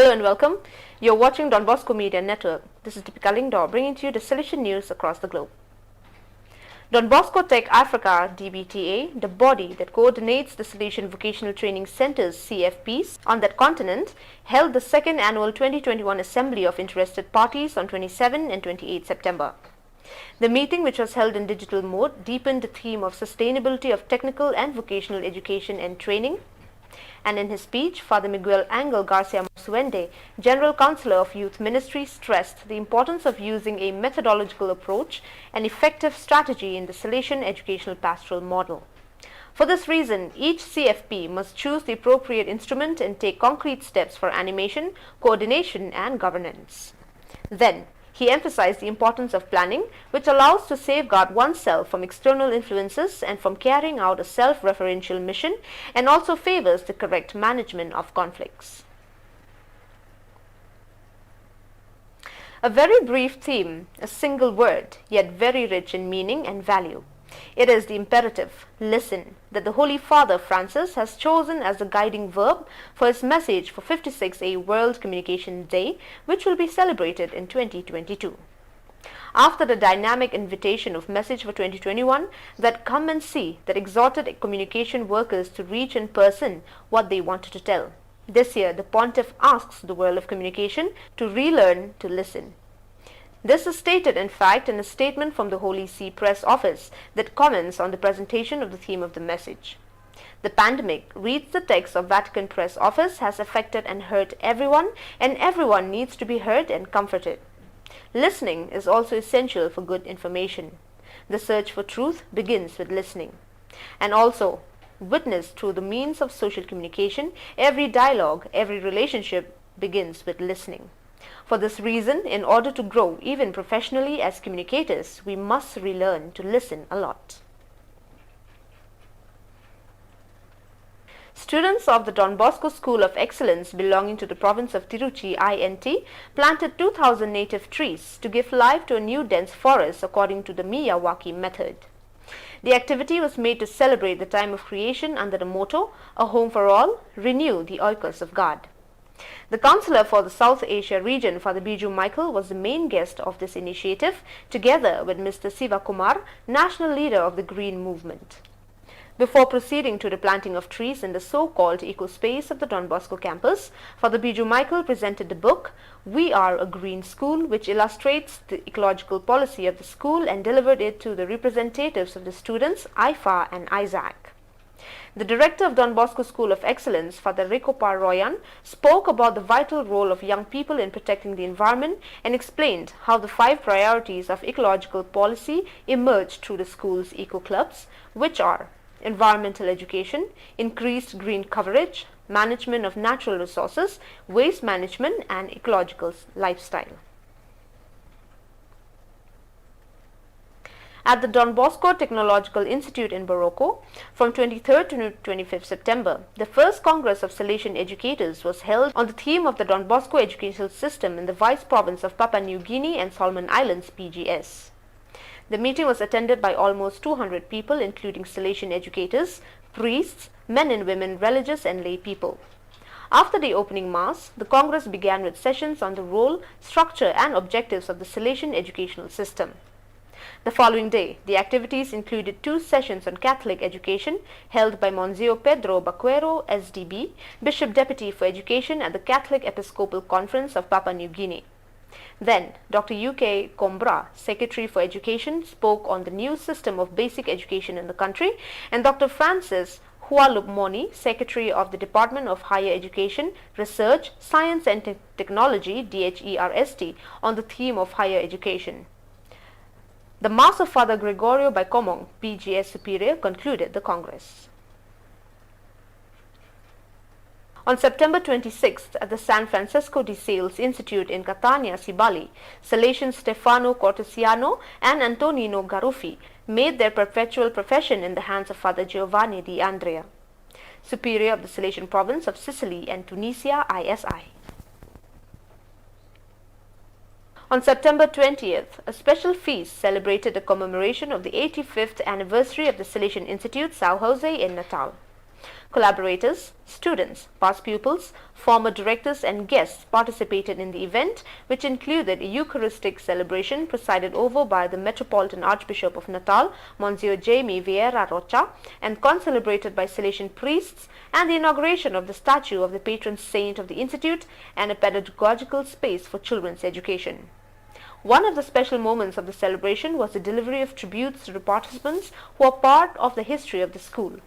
Hello and welcome. You're watching Don Bosco Media Network. This is Deepika Lingdor bringing to you the Salesian news across the globe. Don Bosco Tech Africa (DBTA), the body that coordinates the Salesian Vocational Training Centers (CFPs) on that continent, held the second annual 2021 Assembly of Interested Parties on 27 and 28 September. The meeting, which was held in digital mode, deepened the theme of sustainability of technical and vocational education and training. And in his speech, Father Miguel Angel Garcia Marzuende, General Counsellor of Youth Ministry, stressed the importance of using a methodological approach and effective strategy in the Salesian educational pastoral model. For this reason, each CFP must choose the appropriate instrument and take concrete steps for animation, coordination and governance. Then, he emphasized the importance of planning, which allows to safeguard oneself from external influences and from carrying out a self-referential mission, and also favors the correct management of conflicts. A very brief theme, a single word, yet very rich in meaning and value. It is the imperative, listen, that the Holy Father Francis has chosen as the guiding verb for his message for 56A World Communication Day, which will be celebrated in 2022. After the dynamic invitation of Message for 2021 that come and see that exhorted communication workers to reach in person what they wanted to tell, this year the Pontiff asks the world of communication to relearn to listen. This is stated, in fact, in a statement from the Holy See Press Office that comments on the presentation of the theme of the message. The pandemic, reads the text of Vatican Press Office, has affected and hurt everyone, and everyone needs to be heard and comforted. Listening is also essential for good information. The search for truth begins with listening. And also, witness through the means of social communication, every dialogue, every relationship begins with listening. For this reason, in order to grow even professionally as communicators, we must relearn to listen a lot. Students of the Don Bosco School of Excellence belonging to the province of Tiruchi INT planted 2,000 native trees to give life to a new dense forest according to the Miyawaki method. The activity was made to celebrate the time of creation under the motto, "A Home for All, Renew the Oikos of God." The Councillor for the South Asia region, Father Biju Michael, was the main guest of this initiative, together with Mr. Siva Kumar, national leader of the Green Movement. Before proceeding to the planting of trees in the so-called eco-space of the Don Bosco campus, Father Biju Michael presented the book, "We Are a Green School," which illustrates the ecological policy of the school, and delivered it to the representatives of the students, IFA and Isaac. The director of Don Bosco School of Excellence, Father Rikopar Royan, spoke about the vital role of young people in protecting the environment and explained how the 5 priorities of ecological policy emerged through the school's eco-clubs, which are environmental education, increased green coverage, management of natural resources, waste management, and ecological lifestyle. At the Don Bosco Technological Institute in Morocco, from 23rd to 25th September, the first Congress of Salesian Educators was held on the theme of the Don Bosco educational system in the Vice Province of Papua New Guinea and Solomon Islands (PGS). The meeting was attended by almost 200 people, including Salesian educators, priests, men and women, religious and lay people. After the opening mass, the Congress began with sessions on the role, structure and objectives of the Salesian educational system. The following day, the activities included 2 sessions on Catholic education held by Monsignor Pedro Baquero, SDB, Bishop Deputy for Education at the Catholic Episcopal Conference of Papua New Guinea. Then, Dr. UK Combra, Secretary for Education, spoke on the new system of basic education in the country, and Dr. Francis Hualupmoni, Secretary of the Department of Higher Education, Research, Science and Technology, DHERST, on the theme of higher education. The Mass of Father Gregorio Baikomong, PGS Superior, concluded the Congress. On September 26th, at the San Francisco de Sales Institute in Catania, Sibali, Salesian Stefano Cortesiano and Antonino Garuffi made their perpetual profession in the hands of Father Giovanni Di Andrea, Superior of the Salesian Province of Sicily and Tunisia, ISI. On September 20th, a special feast celebrated the commemoration of the 85th anniversary of the Salesian Institute, Sao Jose in Natal. Collaborators, students, past pupils, former directors and guests participated in the event, which included a Eucharistic celebration presided over by the Metropolitan Archbishop of Natal, Monsieur Jaime Vieira Rocha, and concelebrated by Salesian priests, and the inauguration of the statue of the patron saint of the Institute and a pedagogical space for children's education. One of the special moments of the celebration was the delivery of tributes to the participants who are part of the history of the school.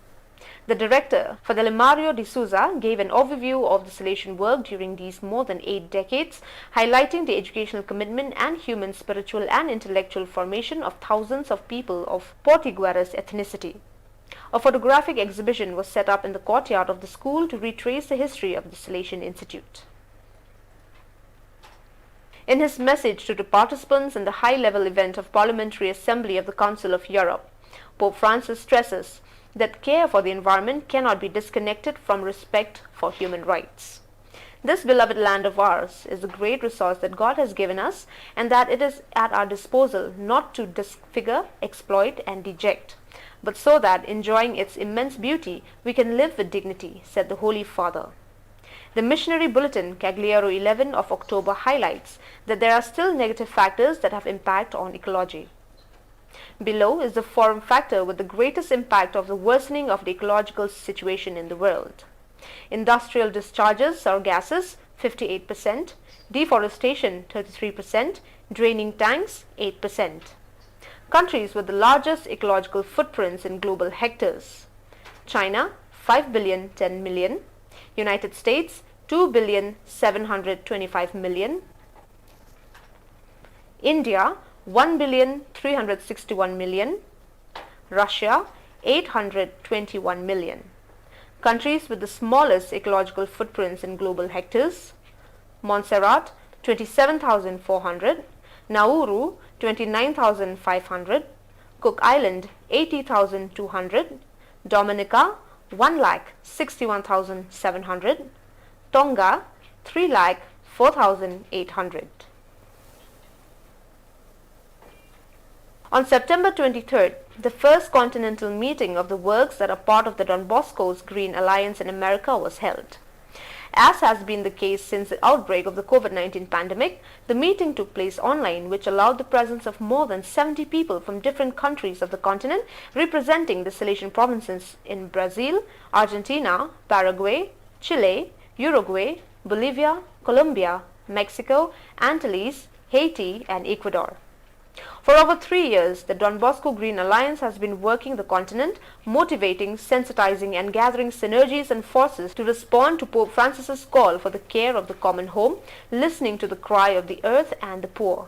The director, Father Mario de Souza, gave an overview of the Salesian work during these more than 8 decades, highlighting the educational commitment and human, spiritual and intellectual formation of thousands of people of Portuguese ethnicity. A photographic exhibition was set up in the courtyard of the school to retrace the history of the Salesian Institute. In his message to the participants in the high-level event of Parliamentary Assembly of the Council of Europe, Pope Francis stresses that care for the environment cannot be disconnected from respect for human rights. This beloved land of ours is a great resource that God has given us, and that it is at our disposal not to disfigure, exploit and deject, but so that, enjoying its immense beauty, we can live with dignity, said the Holy Father. The missionary bulletin Cagliero 11 of October highlights that there are still negative factors that have impact on ecology. Below is the form factor with the greatest impact of the worsening of the ecological situation in the world. Industrial discharges or gases 58%, deforestation 33%, draining tanks 8%. Countries with the largest ecological footprints in global hectares: China 5 billion 10 million, United States 2 billion 725 million, India 1 billion 361 million, Russia 821 million. Countries with the smallest ecological footprints in global hectares: Montserrat 27,400, Nauru 29,500, Cook Island 80,200, Dominica 1,61,700, Tonga 3,04,800. On September 23rd, the first continental meeting of the works that are part of the Don Bosco's Green Alliance in America was held. As has been the case since the outbreak of the COVID-19 pandemic, the meeting took place online, which allowed the presence of more than 70 people from different countries of the continent, representing the Salesian provinces in Brazil, Argentina, Paraguay, Chile, Uruguay, Bolivia, Colombia, Mexico, Antilles, Haiti, and Ecuador. For over 3 years, the Don Bosco Green Alliance has been working the continent, motivating, sensitizing and gathering synergies and forces to respond to Pope Francis's call for the care of the common home, listening to the cry of the earth and the poor.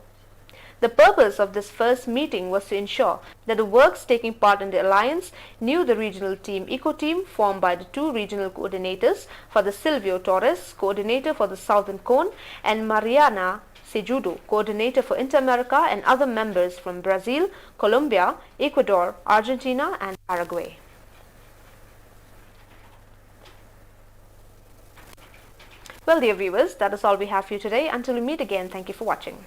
The purpose of this first meeting was to ensure that the works taking part in the alliance knew the regional team Eco-Team formed by the 2 regional coordinators, Father Silvio Torres, coordinator for the Southern Cone, and Mariana Sejudo, coordinator for Inter-America, and other members from Brazil, Colombia, Ecuador, Argentina and Paraguay. Well, dear viewers, that is all we have for you today. Until we meet again, thank you for watching.